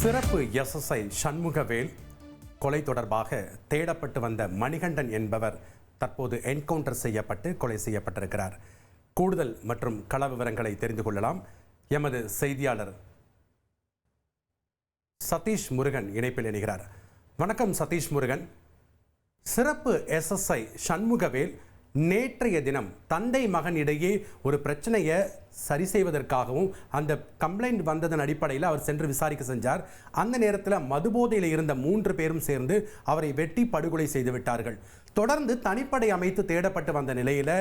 சிறப்பு எஸ்எஸ்ஐ சண்முகவேல் கொலை தொடர்பாக தேடப்பட்டு வந்த மணிகண்டன் என்பவர் தற்போது என்கவுண்டர் செய்யப்பட்டு கொலை செய்யப்பட்டிருக்கிறார். கூடுதல் மற்றும் கள விவரங்களை தெரிந்து கொள்ளலாம். எமது செய்தியாளர் சதீஷ் முருகன் இணைப்பில் இணைகிறார். வணக்கம் சதீஷ் முருகன். சிறப்பு எஸ்எஸ்ஐ சண்முகவேல் நேற்றைய தினம் தந்தை மகன் இடையே ஒரு பிரச்சனையை சரி செய்வதற்காகவும் அந்த கம்ப்ளைண்ட் வந்ததன் அடிப்படையில் அவர் சென்று விசாரிக்க சென்றார். அந்த நேரத்தில் மதுபோதையில் இருந்த 3 பேரும் சேர்ந்து அவரை வெட்டி படுகொலை செய்து விட்டார்கள். தொடர்ந்து தனிப்படை அமைத்து தேடப்பட்டு வந்த நிலையில்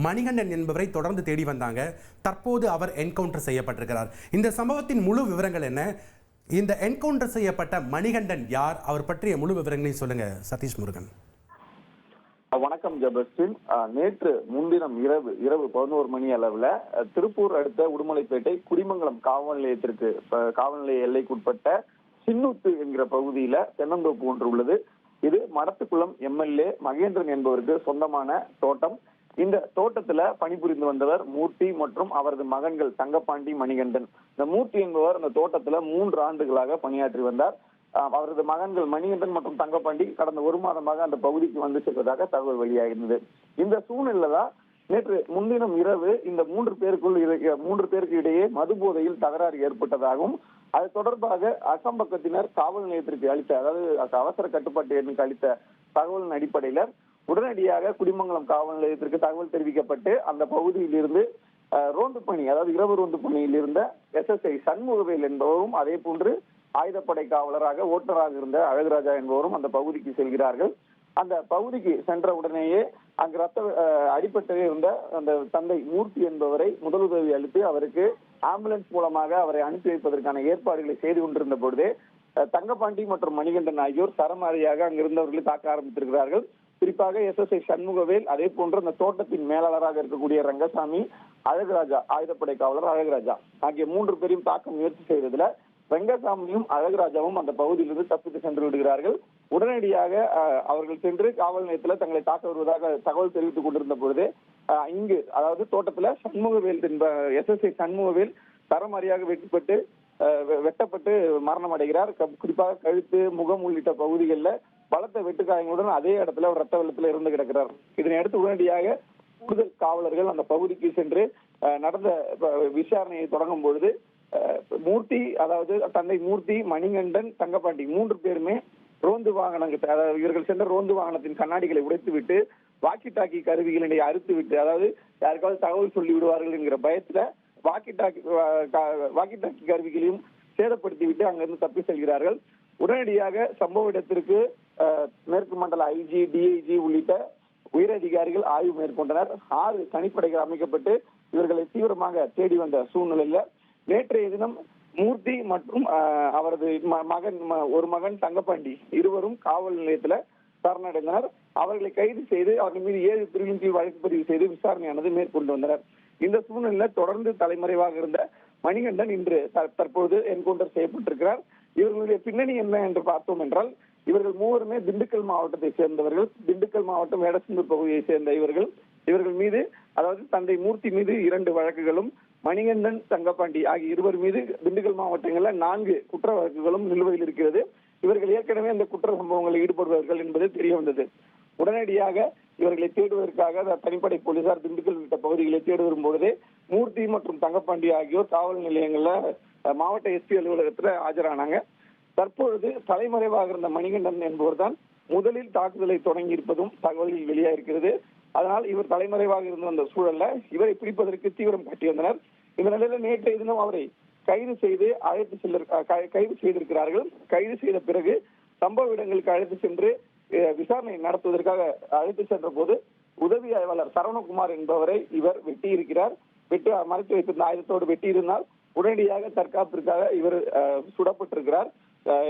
மணிகண்டன் என்பவரை தொடர்ந்து தேடி வந்தாங்க. தற்போது அவர் என்கவுண்டர் செய்யப்பட்டிருக்கிறார். இந்த சம்பவத்தின் முழு விவரங்கள் என்ன? இந்த என்கவுண்டர் செய்யப்பட்ட மணிகண்டன் யார்? அவர் பற்றிய முழு விவரங்களையும் சொல்லுங்க சதீஷ் முருகன். வணக்கம் ஜபஸ்டின். நேற்று முன்தினம் இரவு 11 மணி அளவுல திருப்பூர் அடுத்த உடுமலைப்பேட்டை குடிமங்கலம் காவல் நிலைய எல்லைக்குட்பட்ட சின்னூத்து என்கிற பகுதியில தென்னந்தோப்பு ஒன்று உள்ளது. இது மடத்துக்குளம் எம்எல்ஏ மகேந்திரன் என்பவருக்கு சொந்தமான தோட்டம். இந்த தோட்டத்துல பணிபுரிந்து வந்தவர் மூர்த்தி மற்றும் அவரது மகன்கள் தங்கப்பாண்டி, மணிகண்டன். இந்த மூர்த்தி என்பவர் அந்த தோட்டத்துல 3 ஆண்டுகளாக பணியாற்றி வந்தார். அவரது மகன்கள் மணிகண்டன் மற்றும் தங்கப்பாண்டி கடந்த 1 மாதமாக அந்த பகுதிக்கு வந்து செல்வதாக தகவல் வெளியாகிருந்தது. இந்த சூழ்நிலை தான் நேற்று முன்தினம் இரவு இந்த 3 பேருக்கு இடையே மது போதையில் தகராறு ஏற்பட்டதாகவும், அது தொடர்பாக அக்கம்பக்கத்தினர் காவல் நிலையத்திற்கு அளித்த, அதாவது அவசர கட்டுப்பாட்டு எண்ணுக்கு அளித்த தகவலின் அடிப்படையில உடனடியாக குடிமங்கலம் காவல் நிலையத்திற்கு தகவல் தெரிவிக்கப்பட்டு அந்த பகுதியில் இருந்து ரோந்து பணி, அதாவது இரவு ரோந்து பணியில் இருந்த எஸ்எஸ்ஐ சண்முகவேல் என்பவரும், அதே போன்று ஆயுதப்படை காவலராக ஓட்டுநராக இருந்த அழகுராஜா என்பவரும் அந்த பகுதிக்கு செல்கிறார்கள். அந்த பகுதிக்கு சென்ற உடனேயே அங்கு அடிபட்டு இருந்த அந்த தந்தை மூர்த்தி என்பவரை முதலுதவி அளித்து அவருக்கு ஆம்புலன்ஸ் மூலமாக அவரை அனுப்பி வைப்பதற்கான ஏற்பாடுகளை செய்து கொண்டிருந்த பொழுதே தங்கப்பாண்டி மற்றும் மணிகண்டன் ஆகியோர் சரமாரியாக அங்கிருந்தவர்களை தாக்க ஆரம்பித்திருக்கிறார்கள். குறிப்பாக எஸ்எஸ்ஐ சண்முகவேல், அதே போன்று அந்த தோட்டத்தின் மேலாளராக இருக்கக்கூடிய ரங்கசாமி, அழகுராஜா, ஆயுதப்படை காவலர் அழகுராஜா ஆகிய 3 பேரையும் தாக்க முயற்சி செய்ததுல ரங்கசாமியும் அழகுராஜாவும் அந்த பகுதியிலிருந்து தப்பித்து சென்று விடுகிறார்கள். உடனடியாக அவர்கள் சென்று காவல் நிலையத்தில் தங்களை தாக்க வருவதாக தகவல் தெரிவித்துக் கொண்டிருந்த பொழுது இங்கு, அதாவது தோட்டத்துல சண்முகவேல் எஸ்எஸ்ஐ சண்முகவேல் தரமாரியாக வெட்டப்பட்டு மரணம் அடைகிறார். குறிப்பாக கழுத்து, முகம் உள்ளிட்ட பகுதிகளில் பலத்த வெட்டுக்காயங்களுடன் அதே இடத்துல ஒரு ரத்த வெள்ளத்துல இருந்து கிடக்கிறார். இதனையடுத்து உடனடியாக கூடுதல் காவலர்கள் அந்த பகுதிக்கு சென்று நடந்த விசாரணையை தொடங்கும் பொழுது மூர்த்தி, அதாவது தந்தை மூர்த்தி, மணிகண்டன், தங்கப்பாண்டி 3 பேருமே ரோந்து வாகனங்கள், அதாவது இவர்கள் சென்ற ரோந்து வாகனத்தின் கண்ணாடிகளை உடைத்து விட்டு வாக்கி டாக்கி கருவிகளை அறுத்து விட்டு, அதாவது யாருக்காவது தகவல் சொல்லி விடுவார்கள் என்கிற பயத்துல வாக்கி டாக்கி கருவிகளையும் சேதப்படுத்தி விட்டு அங்கிருந்து தப்பி செல்கிறார்கள். உடனடியாக சம்பவ இடத்திற்கு மேற்கு மண்டல ஐஜி, டிஐஜி உள்ளிட்ட உயரதிகாரிகள் ஆய்வு மேற்கொண்டனர். 6 தனிப்படைகள் அமைக்கப்பட்டு இவர்களை தீவிரமாக தேடி வந்த சூழ்நிலையில நேற்றைய தினம் மூர்த்தி மற்றும் அவரது ஒரு மகன் தங்கப்பாண்டி இருவரும் காவல் நிலையத்துல சரணடைந்தனர். அவர்களை கைது செய்து அவர்கள் மீது 7 பிரிவின் கீழ் வழக்கு பதிவு செய்து விசாரணையானது மேற்கொண்டு வந்தனர். இந்த சூழ்நிலையில தொடர்ந்து தலைமறைவாக இருந்த மணிகண்டன் இன்று தற்போது என்கவுண்டர் செய்யப்பட்டிருக்கிறார். இவர்களுடைய பின்னணி என்ன என்று பார்த்தோம் என்றால், இவர்கள் 3 திண்டுக்கல் மாவட்டத்தை சேர்ந்தவர்கள். திண்டுக்கல் மாவட்டம் வேடசந்தூர் பகுதியை சேர்ந்த இவர்கள் மீது, அதாவது தந்தை மூர்த்தி மீது 2 வழக்குகளும், மணிகண்டன், தங்கப்பாண்டி ஆகிய 2 மீது திண்டுக்கல் மாவட்டங்களில் 4 குற்ற வழக்குகளும் நிலுவையில் இருக்கிறது. இவர்கள் ஏற்கனவே இந்த குற்ற சம்பவங்களில் ஈடுபடுவார்கள் என்பது தெரிய வந்தது. உடனடியாக இவர்களை தேடுவதற்காக தனிப்படை போலீசார் திண்டுக்கல் உள்ளிட்ட பகுதிகளை தேடி வரும் பொழுதே மூர்த்தி மற்றும் தங்கப்பாண்டி ஆகியோர் காவல் நிலையங்கள்ல மாவட்ட எஸ்பி அலுவலகத்துல ஆஜரானாங்க. தற்பொழுது தலைமறைவாக இருந்த மணிகண்டன் என்பவர் தான் முதலில் தாக்குதலை தொடங்கி இருப்பதும் தகவலில் வெளியாயிருக்கிறது. அதனால் இவர் தலைமறைவாக இருந்த அந்த சூழல்ல இவரை பிடிப்பதற்கு தீவிரம் காட்டி வந்தனர். இந்த நிலையில நேற்றைய தினம் அவரை கைது செய்திருக்கிறார்கள். கைது செய்த பிறகு சம்பவ இடங்களுக்கு அழைத்து சென்று விசாரணை நடத்துவதற்காக அழைத்து சென்ற போது உதவி ஆய்வாளர் சரவணகுமார் என்பவரை இவர் வெட்டியிருக்கிறார். மறைத்து வைத்திருந்த ஆயுதத்தோடு வெட்டியிருந்தால் உடனடியாக தற்காப்பிற்காக இவர் சுடப்பட்டிருக்கிறார்,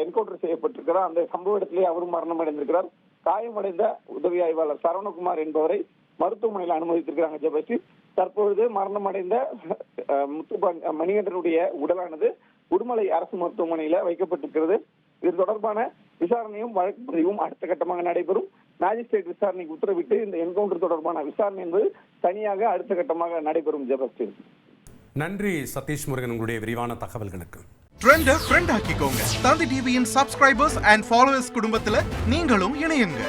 என்கவுண்டர் செய்யப்பட்டிருக்கிறார். அந்த சம்பவ இடத்திலே அவரும் மரணம் அடைந்திருக்கிறார். காயமடைந்த உதவி ஆய்வாளர் சரவணகுமார் என்பவரை மருத்துவமனையில் அனுமதித்திருக்கிறாங்க ஜெபஸ்ரீ. தற்பொழுது மரணம் அடைந்த மணிகண்டனுடைய உடலானது உடுமலை அரசு மருத்துவமனையில வைக்கப்பட்டிருக்கிறது. இது தொடர்பான விசாரணையும் வழக்கு பதிவும் அடுத்த கட்டமாக நடைபெறும். மேஜிஸ்ட்ரேட் விசாரணைக்கு உத்தரவிட்டு இந்த என்கவுண்டர் தொடர்பான விசாரணை என்பது தனியாக அடுத்த கட்டமாக நடைபெறும் ஜெபஸ்ரீ. நன்றி சதீஷ் முருகன், உங்களுடைய விரிவான தகவல்களுக்கு. ட்ரெண்ட ஃப்ரெண்ட் ஆக்கிக்கோங்க. தந்தி டிவியின் சப்ஸ்கிரைபர்ஸ் அண்ட் ஃபாலோவர்ஸ் குடும்பத்துல நீங்களும் இணையுங்க.